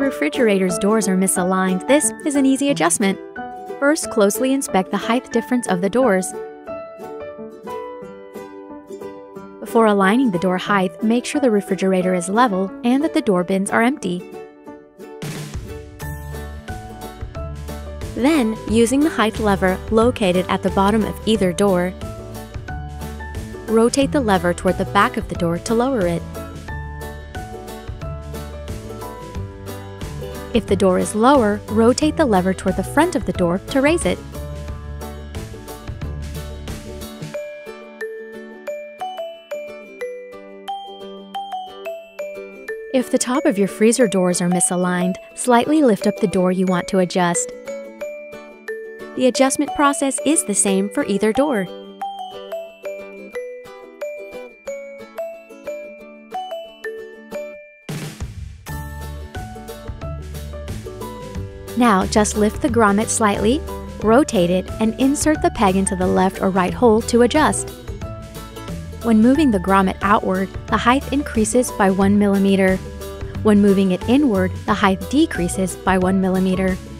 refrigerator's doors are misaligned, this is an easy adjustment. First, closely inspect the height difference of the doors. Before aligning the door height, make sure the refrigerator is level and that the door bins are empty. Then, using the height lever located at the bottom of either door, rotate the lever toward the back of the door to lower it. If the door is lower, rotate the lever toward the front of the door to raise it. If the top of your freezer doors are misaligned, slightly lift up the door you want to adjust. The adjustment process is the same for either door. Now, just lift the grommet slightly, rotate it, and insert the peg into the left or right hole to adjust. When moving the grommet outward, the height increases by 1 mm. When moving it inward, the height decreases by 1 mm.